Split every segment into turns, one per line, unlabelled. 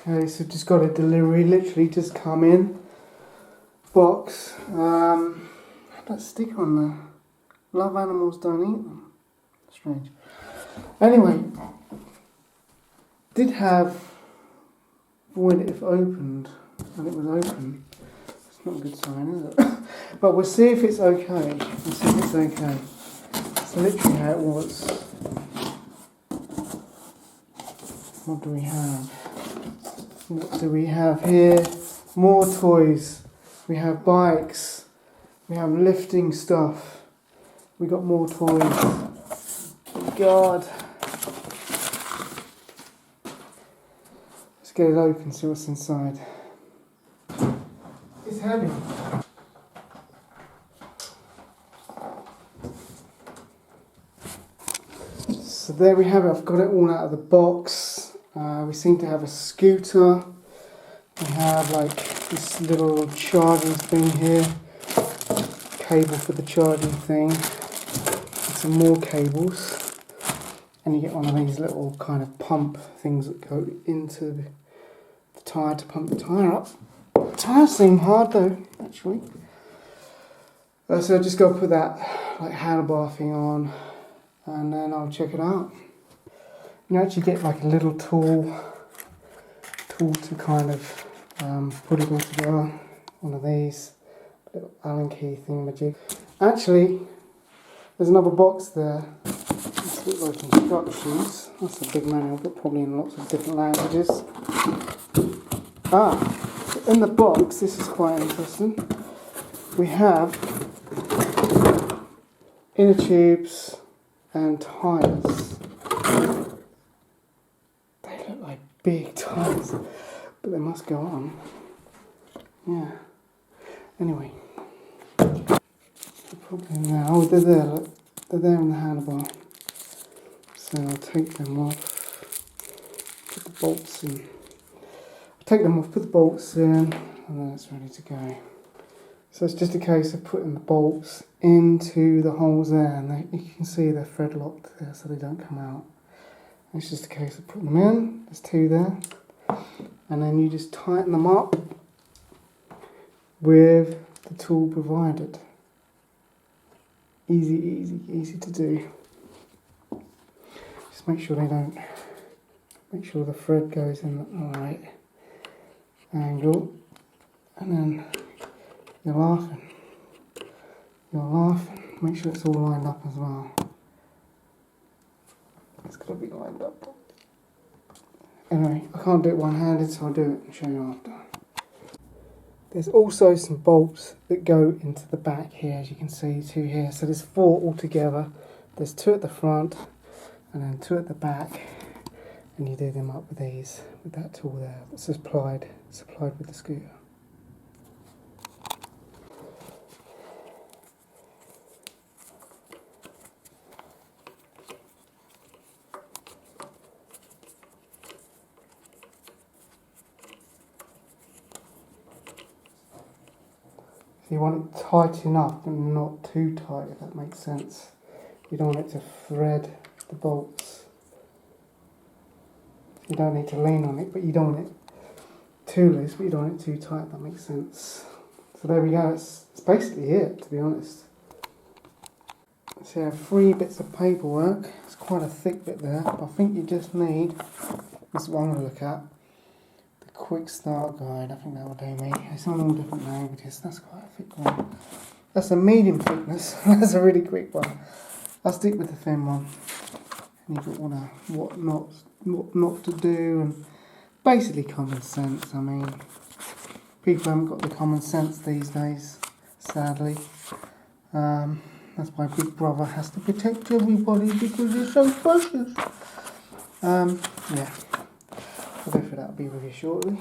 Okay, so just got a delivery, literally just come in. Box. That sticker on there. Love animals, don't eat them. Strange. Anyway, did have when if opened, and it was open. It's not a good sign, is it? But we'll see if it's okay. We'll see if it's okay. So literally how it was. What do we have? What do we have here? More toys. We have bikes. We have lifting stuff. We got more toys. God. Let's get it open, see what's inside. It's heavy. So there we have it. I've got it all out of the box. We seem to have a scooter. We have like this little charging thing here. Cable for the charging thing. And some more cables. And you get one of these little kind of pump things that go into the tyre to pump the tyre up. The tyres seem hard though, actually. So I just got to put that like handlebar thing on, and then I'll check it out. You actually get like a little tool to kind of put it all together. One of these little Allen key thingamajig. Actually, there's another box there. This looks like instructions. That's a big manual, but probably in lots of different languages. In the box, this is quite interesting. We have inner tubes and tyres. They look like big tyres, but they must go on. Yeah. Anyway, they're probably in there. Oh, they're there. Look, they're there in the handlebar. So I'll take them off. Put the bolts in. Take them off, put the bolts in, and then it's ready to go. So it's just a case of putting the bolts into the holes there, and you can see they're thread locked there so they don't come out. And it's just a case of putting them in, there's two there, and then you just tighten them up with the tool provided. Easy to do. Just make sure the thread goes in the right angle, and then you're laughing. Make sure it's all lined up as well. It's got to be lined up. Anyway, I can't do it one-handed, so I'll do it and show you after. There's also some bolts that go into the back here, as you can see, two here. So there's four altogether. There's two at the front and then two at the back. And you do them up with these, with that tool there that's supplied with the scooter. So you want it tight enough and not too tight, if that makes sense. You don't want it to thread the bolts. You don't need to lean on it, but you don't want it too loose, but you don't want it too tight, if that makes sense. So there we go, it's basically it, to be honest. So you have 3 bits of paperwork. It's quite a thick bit there, but I think you just need, this is what I'm going to look at, the quick start guide. I think that will do me. It's on all different languages, that's quite a thick one. That's a medium thickness, that's a really quick one. I'll stick with the thin one. And you've got what not to do, and basically common sense. I mean, people haven't got the common sense these days, sadly. That's why Big Brother has to protect everybody, because they're so precious. Yeah, I'll go for that. I'll be with you shortly.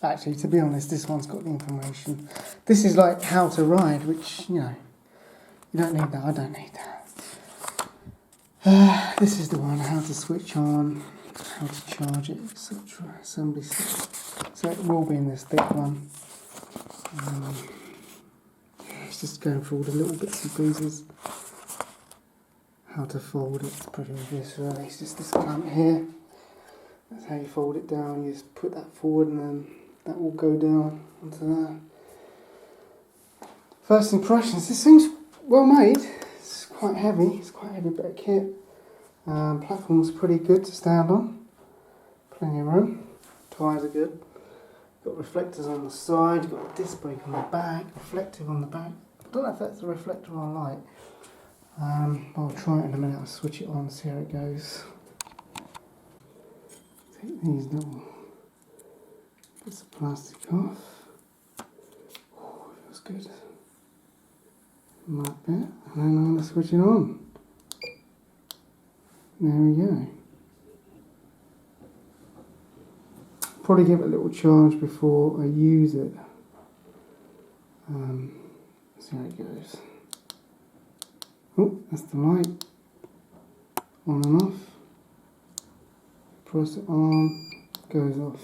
Actually, to be honest, this one's got the information. This is like how to ride, which, you know, you don't need that. I don't need that. This is the one, how to switch on, how to charge it, etc. Assembly set. So it will be in this thick one. It's just going through all the little bits and pieces. How to fold it, it's pretty obvious really. It's just this clamp here. That's how you fold it down. You just put that forward and then that will go down onto there. First impressions, this thing's well made. It's quite heavy bit of kit. Platform's pretty good to stand on. Plenty of room. Tyres are good. Got reflectors on the side, you've got a disc brake on the back, reflective on the back. I don't know if that's a reflector or a light. I'll try it in a minute, I'll switch it on, see how it goes. Take these little bits of plastic off. Oh, feels good. That bit, and then I'm going to switch it on. There we go. Probably give it a little charge before I use it. See how it goes. Oh, that's the light. On and off. Press it on, goes off.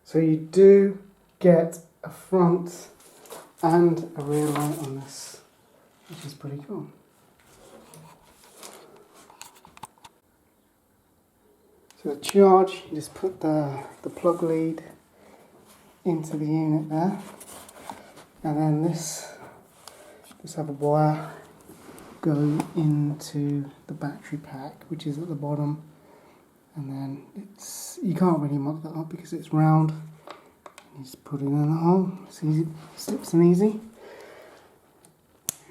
So you do get a front and a rear light on this, which is pretty cool. So to charge, you just put the plug lead into the unit there, and then this other wire go into the battery pack, which is at the bottom, and then you can't really muck that up because it's round. You just put it in the hole. It's easy, slips and easy.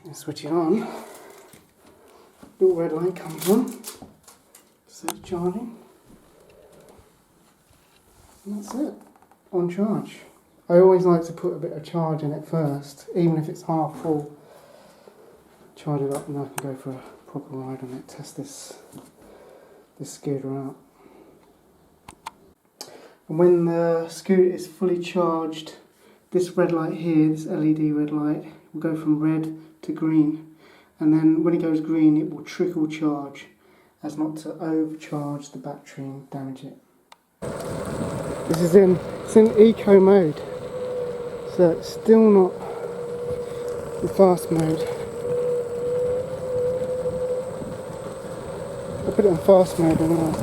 And switch it on. Little red light comes on, so it's charging. And that's it, on charge. I always like to put a bit of charge in it first, even if it's half full. Charge it up and I can go for a proper ride on it, test this scooter out. And when the scooter is fully charged, this red light here, this LED red light, will go from red to green. And then when it goes green, it will trickle charge as not to overcharge the battery and damage it. This is in eco mode, so it's still not the fast mode. I'll put it on fast mode and all.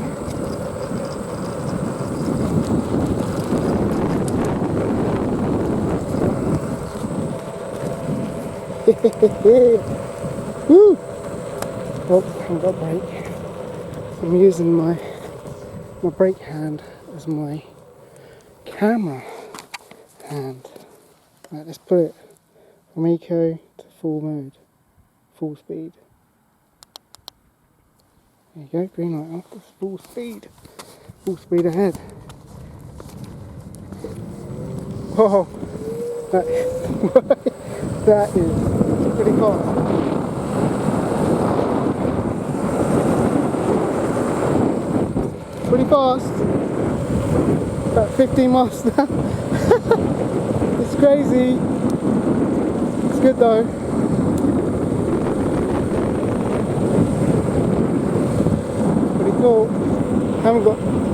Woo! Oh, I haven't got a brake. I'm using my brake hand as my camera hand. Right, let's put it from eco to full mode, full speed. There you go, green light off, that's full speed ahead. Oh, that is pretty fast. Pretty fast, about 15 miles an hour. It's crazy, it's good though. Pretty cool. Haven't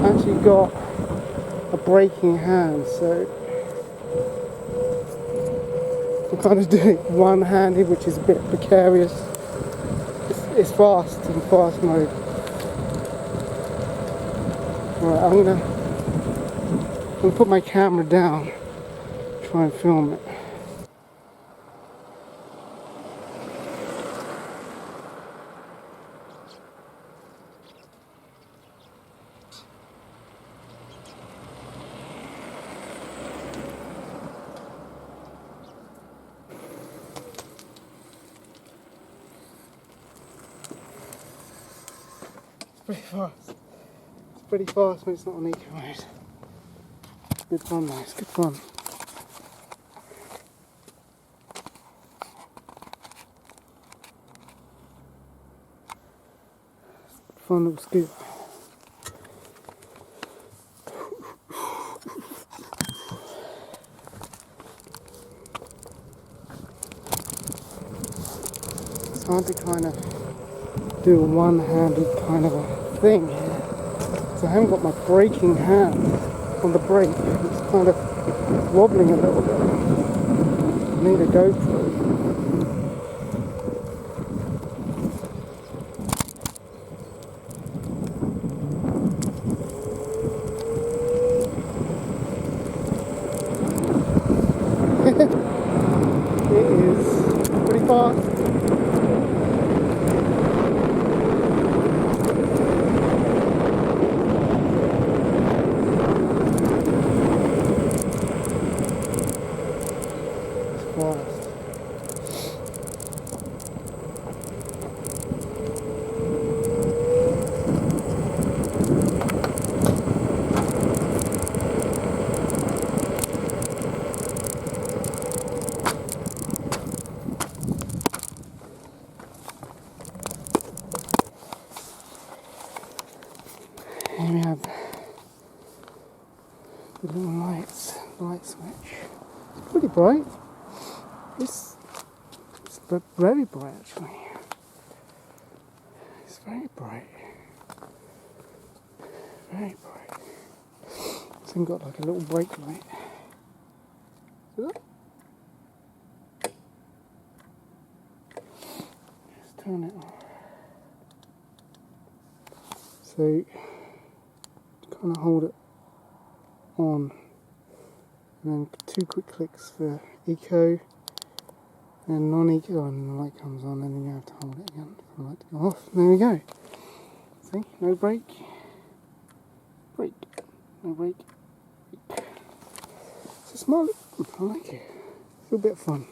actually got a braking hand, so I'm kind of doing it one-handed, which is a bit precarious. It's fast, in fast mode. Right, I'm gonna put my camera down, try and film it. Pretty fast. It's pretty fast when it's not on eco mode. Good fun though, it's good fun. Fun little scoop. It's hard to kind of do a one-handed kind of a thing here. So I haven't got my braking hand on the brake. It's kind of wobbling a little bit. I need a GoPro. fast. Here we have the little light switch. It's pretty bright. It's very bright actually. It's very bright. Very bright. It's even got like a little brake light. See that? Just turn it on. So kind of hold it on, and then 2 quick clicks for eco, and non-eco, and the light comes on, and then you have to hold it again for the light to go off. There we go. See, no brake, no brake. It's a smart. I like it. It's a bit of fun.